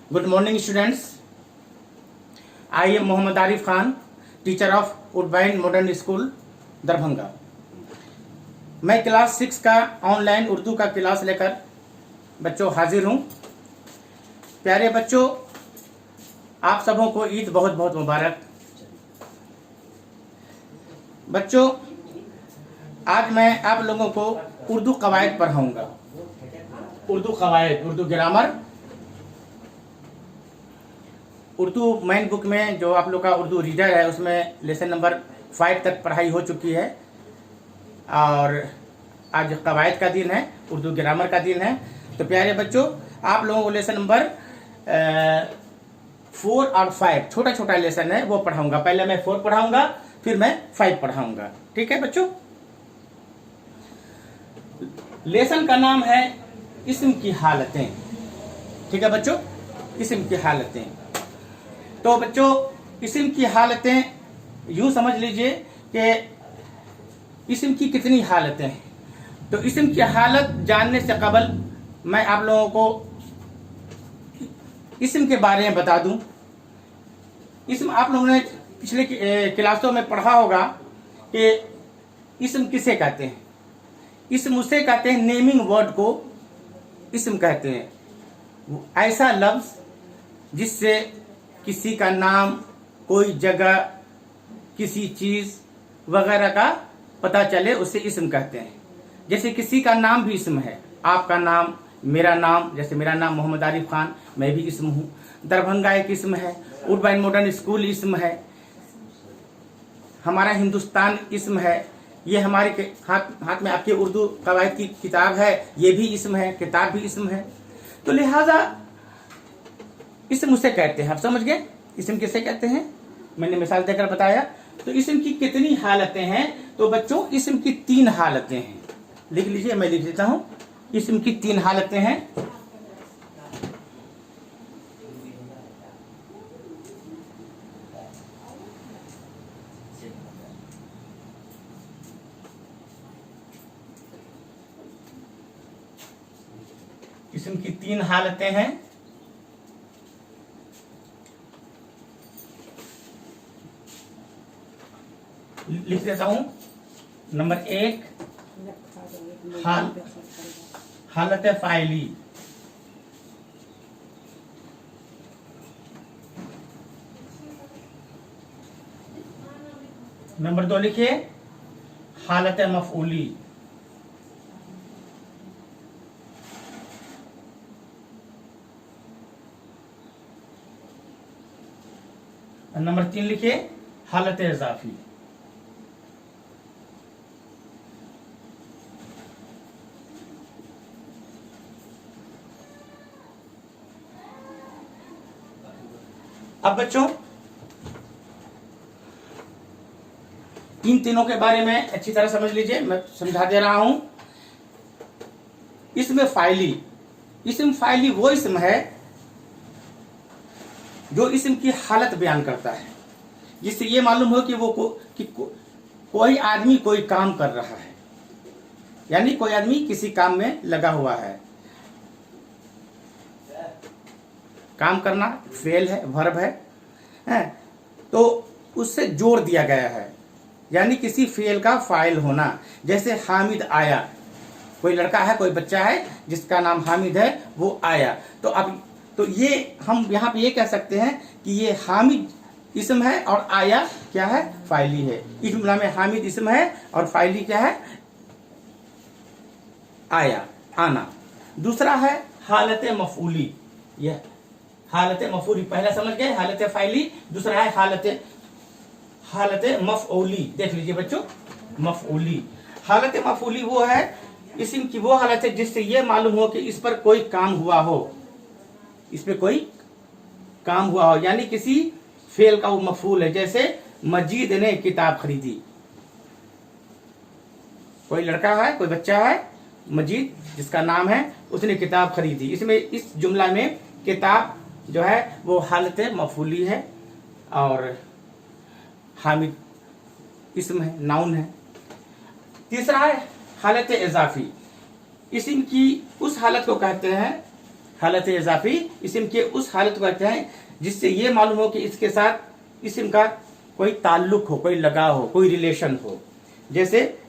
Good morning, students. I am Mohammad Arif Khan, teacher of Woodbine Modern School, Darbhanga. मैं class 6 का online Urdu का class लेकर बच्चों हाजिर हूँ। प्यारे बच्चों, आप सबों को ईद बहुत बहुत मुबारक। बच्चों, आज मैं आप लोगों को उर्दू कवायद पढ़ाऊँगा। उर्दू कवायद, Urdu grammar. Urdu main book में जो आप लोग का उर्दू रीडर है उसमें लेसन नंबर 5 तक पढ़ाई हो चुकी है और आज कवायद का दिन है, उर्दू ग्रामर का दिन है। तो प्यारे बच्चों, आप लोगों को लेसन नंबर 4 और 5 छोटा छोटा लेसन है वो पढ़ाऊंगा। पहले मैं 4 पढ़ाऊंगा, फिर मैं 5 पढ़ाऊंगा। ठीक है बच्चों? लेसन का नाम है इस्म की हालतें। ठीक है बच्चों? इस्म की हालतें। तो बच्चों, इस्म की हालतें यूं समझ लीजिए कि इस्म की कितनी हालतें हैं। तो इस्म की हालत जानने से कबल मैं आप लोगों को इस्म के बारे में बता दूं। इस्म आप लोगों ने पिछले क्लासों में पढ़ा होगा कि इस्म किसे कहते हैं। इस्म उसे कहते हैं, नेमिंग वर्ड को इस्म कहते हैं। ऐसा लफ्ज जिससे किसी का नाम, कोई जगह, किसी चीज वगैरह का पता चले, उसे इस्म कहते हैं। जैसे किसी का नाम भी इस्म है। आपका नाम, मेरा नाम, जैसे मेरा नाम मोहम्मद आरिफ खान, मैं भी इस्म हूँ। दरभंगा एक इस्म है। वुडबाइन मॉडर्न स्कूल इस्म है। हमारा हिंदुस्तान इस्म है। ये हमारे हाथ में आपके उर्दू कवायद की किताब है, ये भी इस्म है, किताब भी इस्म है। तो लिहाजा इस्म उसे कहते हैं। आप समझ गए इस्म किसे कहते हैं? मैंने मिसाल देकर बताया। तो इस्म की कितनी हालतें हैं? तो बच्चों, इस्म की 3 हालतें हैं। लिख लीजिए, मैं लिख देता हूं। इस्म की 3 हालतें हैं। इस्म की 3 हालतें हैं। लिख देता हूं। नंबर 1 हालत फाइली। नंबर 2 लिखिए हालत मफऊली। नंबर 3 लिखिए हालत इजाफी। अब बच्चों, इन तीनों के बारे में अच्छी तरह समझ लीजिए, मैं समझा दे रहा हूं। इसमें फाइली, इस्म फाइली वो इस्म है जो इस्म की हालत बयान करता है, जिससे ये मालूम हो कि कोई आदमी कोई काम कर रहा है, यानी कोई आदमी किसी काम में लगा हुआ है। काम करना फेल है, वर्ब है, तो उससे जोड़ दिया गया है, यानी किसी फेल का फाइल होना। जैसे हामिद आया, कोई लड़का है, कोई बच्चा है जिसका नाम हामिद है, वो आया। तो अब तो ये हम यहाँ पे ये कह सकते हैं कि ये हामिद इस्म है और आया क्या है? फाइली है। इस जुमला में हामिद इस्म है और फाइली क्या है? आया, आना। दूसरा है हालत मफऊली। यह हालत मफऊली, पहला समझ गए हालत फाइली, दूसरा है हालत मफऊली। देख लीजिए बच्चों, मफऊली। हालत मफऊली वो है इस्म की वो हालत है जिससे ये मालूम हो कि इस पर कोई काम हुआ हो, इस पे कोई काम हुआ हो, यानी किसी फेल का वो मफूल है। जैसे मजीद ने किताब खरीदी। कोई लड़का है, कोई बच्चा है, मजीद जिसका नाम है, उसने किताब खरीदी। इसमें इस जुमला में किताब जो है वो हालत मफूली है और हामिद इस्म है, नाउन है। तीसरा है हालत इजाफी। इस्म की उस हालत को कहते हैं हालत इजाफी इस्म के उस हालत को कहते हैं जिससे ये मालूम हो कि इसके साथ इस्म का कोई ताल्लुक हो, कोई लगाव हो, कोई रिलेशन हो। जैसे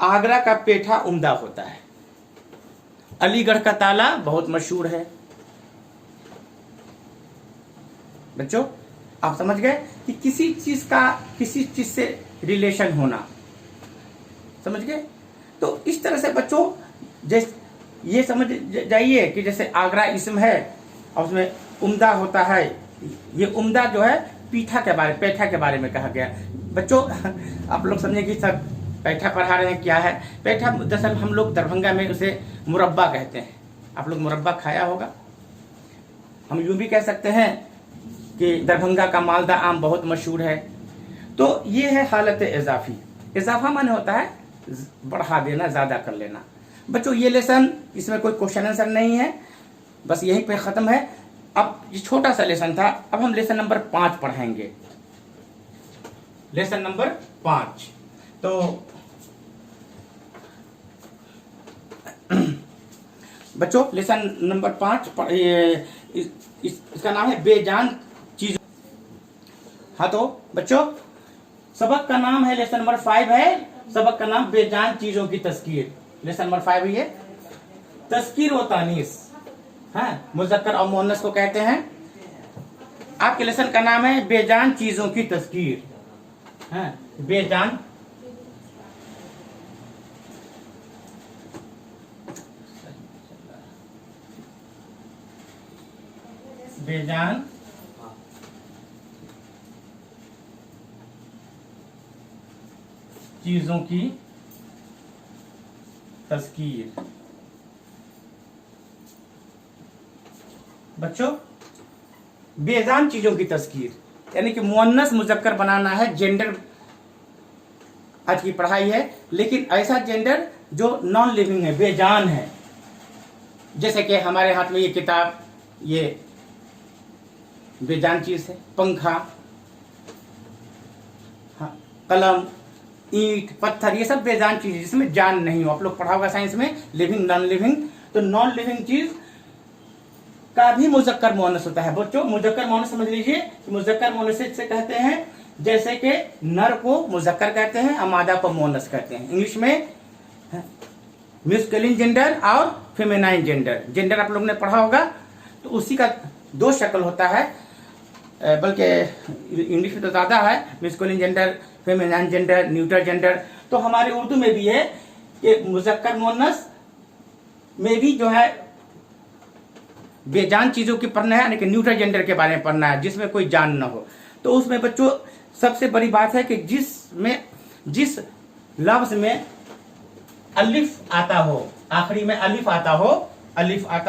आगरा का पेठा उम्दा होता है, अलीगढ़ का ताला बहुत मशहूर है। बच्चों आप समझ गए कि किसी चीज का किसी चीज से रिलेशन होना, समझ गए। तो इस तरह से बच्चों जैसे ये समझ जाइए कि जैसे आगरा इस्म है और उसमें उम्दा होता है, ये उम्दा जो है पेठा के बारे में कहा गया। बच्चों आप लोग समझे कि सब पेठा पढ़ा रहे हैं, क्या है पेठा? दरअसल हम लोग दरभंगा में उसे मुरब्बा कहते हैं। आप लोग मुरब्बा खाया होगा। हम यूं भी कह सकते हैं कि दरभंगा का मालदा आम बहुत मशहूर है। तो ये है हालत इजाफी। इजाफा माने होता है बढ़ा देना, ज्यादा कर लेना। बच्चों ये लेसन, इसमें कोई क्वेश्चन आंसर नहीं है, बस यहीं पे खत्म है। अब ये छोटा सा लेसन था, अब हम लेसन नंबर 5 पढ़ाएंगे। लेसन नंबर 5 तो बच्चों लेसन नंबर 5 इसका नाम है बेजान चीज। हाँ तो बच्चों सबक का नाम है, लेसन नंबर 5 है, सबक का नाम बेजान चीजों की तस्कीर। लेसन नंबर 5 है ये तस्कीर व तानीस, हाँ मुज़क्कर और मुअन्नस को कहते हैं। आपके लेसन का नाम है बेजान चीजों की तस्कीर, हाँ बेजान बेजान चीजों की तस्कीर। बच्चों बेजान चीजों की तस्कीर यानी कि मुअन्नस मुज़क्कर बनाना है, जेंडर आज की पढ़ाई है, लेकिन ऐसा जेंडर जो नॉन लिविंग है, बेजान है। जैसे कि हमारे हाथ में ये किताब, ये बेजान चीज है। पंखा, हाँ, कलम, ईंट, पत्थर, ये सब बेजान चीज है जिसमें जान नहीं हो। आप लोग पढ़ा होगा साइंस में लिविंग नॉन लिविंग। तो नॉन लिविंग चीज का भी मुज़क्कर मुअन्नस होता है। बच्चों मुज़क्कर मुअन्नस समझ लीजिए, मुज़क्कर मुअन्नस से कहते हैं जैसे कि नर को मुज़क्कर कहते हैं, अमादा को मुअन्नस कहते हैं। इंग्लिश में मैस्कुलिन जेंडर और फेमिनाइन जेंडर। जेंडर आप लोग ने पढ़ा होगा, तो उसी का 2 शक्ल होता है, बल्कि इंग्लिश में तो ज्यादा है, masculine gender, feminine gender, neutral gender. तो हमारे उर्दू में भी है कि मुज़क्कर मुअन्नस में भी जो है बेजान चीजों की पढ़ना है, यानी कि न्यूट्रल जेंडर के बारे में पढ़ना है जिसमें कोई जान ना हो। तो उसमें बच्चों सबसे बड़ी बात है कि जिस लफ्ज में अलिफ आता हो, आखिरी में अलिफ आता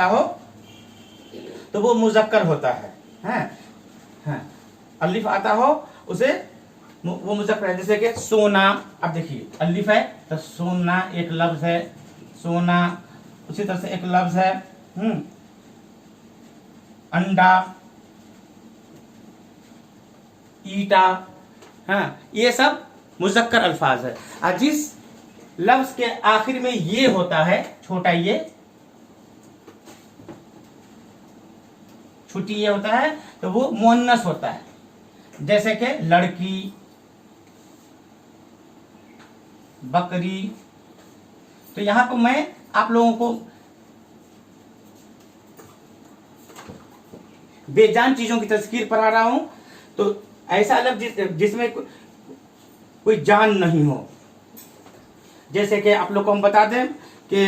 हो तो वो मुज़क्कर होता है। हाँ, अलिफ आता हो उसे वो मुज़क्कर है। जैसे कि सोना, अब देखिए अलिफ है तो सोना एक लफ्ज है, सोना। उसी तरह से एक लफ्ज है अंडा, ईटा, हाँ ये सब मुज़क्कर अल्फाज है। और जिस लफ्ज के आखिर में ये होता है, छोटा ये, छोटी ये होता है, तो वो मुअन्नस होता है। जैसे कि लड़की, बकरी। तो यहां पर मैं आप लोगों को बेजान चीजों की तस्कीर पढ़ा रहा हूं। तो ऐसा लफ्ज जिसमें कोई जान नहीं हो। जैसे कि आप लोग को हम बता दें कि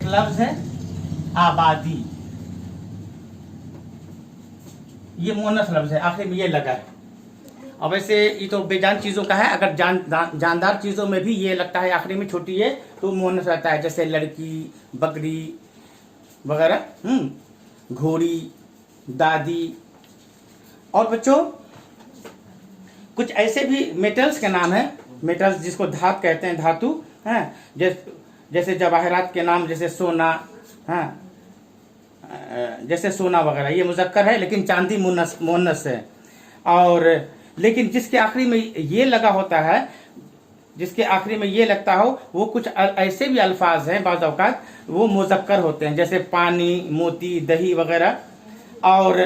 लफ्ज है आबादी, ये मुअन्नस लफ्ज है, आखिर में ये लगा है। अब वैसे ये तो बेजान चीजों का है, अगर जानदार चीजों में भी ये लगता है आखिरी में छोटी है तो मुअन्नस रहता है। जैसे लड़की, बकरी वगैरह, घोड़ी, दादी। और बच्चों कुछ ऐसे भी मेटल्स के नाम है, मेटल्स जिसको धातु कहते हैं, धातु हैं, जैसे जवाहरात के नाम जैसे सोना, हाँ, जैसे सोना वगैरह, ये मुजक्कर है, लेकिन चांदी मुअन्नस है। और लेकिन जिसके आखिरी में ये लगा होता है, जिसके आखिरी में ये लगता हो, वो कुछ ऐसे भी अल्फाज हैं बाज़ औक़ात वो मुजक्कर होते हैं, जैसे पानी, मोती, दही वगैरह। और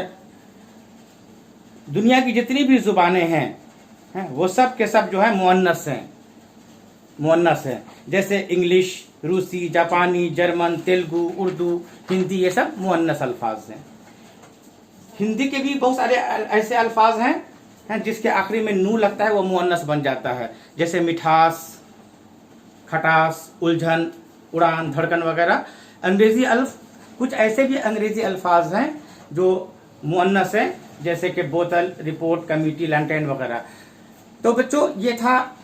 दुनिया की जितनी भी ज़ुबानें हैं वो सब के सब जो है मुअन्नस हैं, मुअन्नस है। जैसे इंग्लिश, रूसी, जापानी, जर्मन, तेलुगु, उर्दू, हिंदी, ये सब मुअन्नस अल्फाज हैं। हिंदी के भी बहुत सारे ऐसे अल्फाज हैं जिसके आखिरी में नू लगता है, वो मुअन्नस बन जाता है, जैसे मिठास, खटास, उलझन, उड़ान, धड़कन वगैरह। अंग्रेजी कुछ ऐसे भी अंग्रेजी अल्फाज हैं जो मुअन्नस हैं, जैसे कि बोतल, रिपोर्ट, कमिटी, लैंटेन वगैरह। तो बच्चों ये था,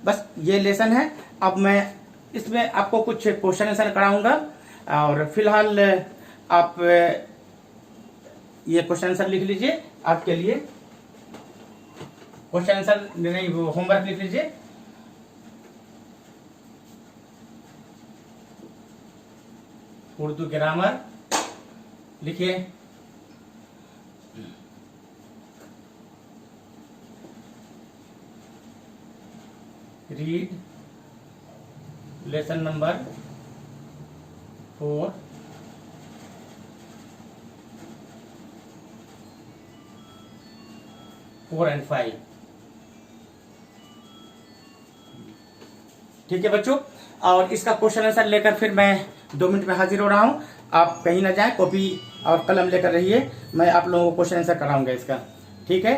बस ये लेसन है। अब मैं इसमें आपको कुछ क्वेश्चन आंसर कराऊंगा, और फिलहाल आप ये क्वेश्चन आंसर लिख लीजिए। आपके लिए क्वेश्चन आंसर नहीं, वो होमवर्क लिख लीजिए। उर्दू ग्रामर लिखिए। Read lesson number 4, and 5। ठीक है बच्चों, और इसका क्वेश्चन आंसर लेकर फिर मैं 2 मिनट में हाजिर हो रहा हूं। आप कहीं ना जाएं, कॉपी और कलम लेकर रहिए, मैं आप लोगों को क्वेश्चन आंसर कराऊंगा इसका। ठीक है,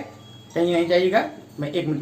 कहीं नहीं जाइएगा, मैं 1 मिनट